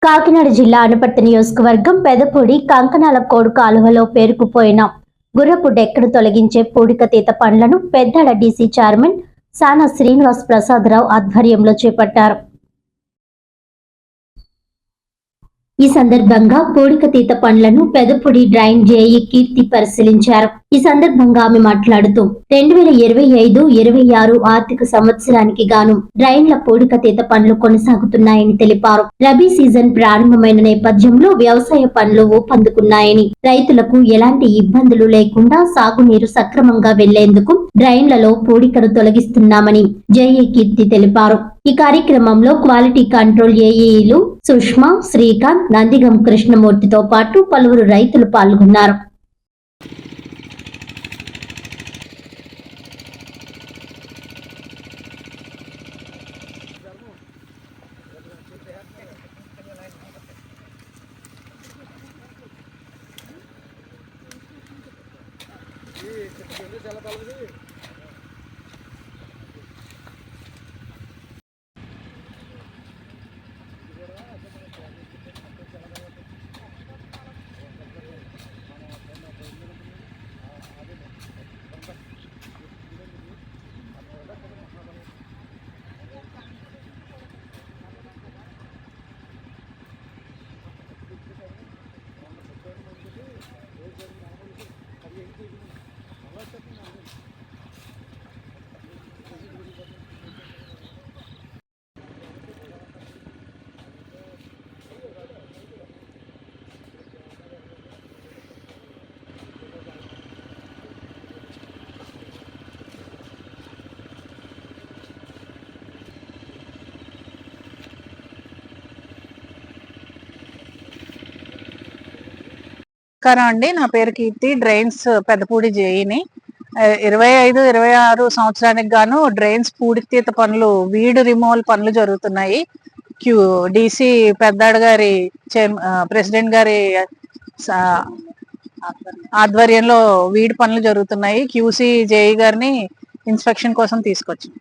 కాకినాడ జిల్లా అనపర్తి నియోజకవర్గం పెదపూడి కంకణాల కోడు కాలువలో పేరుకుపోయిన గుర్రపు డెక్కను తొలగించే పూడికతీత పనులను పెద్దాడ డీసీ చైర్మన్ సానా శ్రీనివాస్ ప్రసాదరావు ఆధ్వర్యంలో చేపట్టారు. ఈ సందర్భంగా పూడికతీత పనులను పెదపూడి డ్రైన్ జేఈ కీర్తి పరిశీలించారు. ఈ సందర్భంగా ఆమె మాట్లాడుతూ 2025-26 ఆర్థిక సంవత్సరానికి గాను డ్రైన్ల పూడికతీత పనులు కొనసాగుతున్నాయని తెలిపారు. రబీ సీజన్ ప్రారంభమైన నేపథ్యంలో వ్యవసాయ పనులు ఊపందుకున్నాయని, రైతులకు ఎలాంటి ఇబ్బందులు లేకుండా సాగునీరు సక్రమంగా వెళ్లేందుకు డ్రైన్లలో పూడికను తొలగిస్తున్నామని జేఈ కీర్తి తెలిపారు. ఈ కార్యక్రమంలో క్వాలిటీ కంట్రోల్ ఏఈలు సుష్మా, శ్రీకాంత్, నందిగం కృష్ణమూర్తితో పాటు పలువురు రైతులు పాల్గొన్నారు. నమస్కారం అండి. నా పేరు కీర్తి, డ్రైన్స్ పెద్దపూడి జేఈని. 25-26 సంవత్సరానికి గాను డ్రైన్స్ పూడితీత పనులు, వీడ్ రిమూవల్ పనులు జరుగుతున్నాయి. డీసీ పెద్దాడ గారి ప్రెసిడెంట్ గారి ఆధ్వర్యంలో వీడ్ పనులు జరుగుతున్నాయి. క్యూసీ జేఈ గారిని ఇన్స్పెక్షన్ కోసం తీసుకొచ్చాం.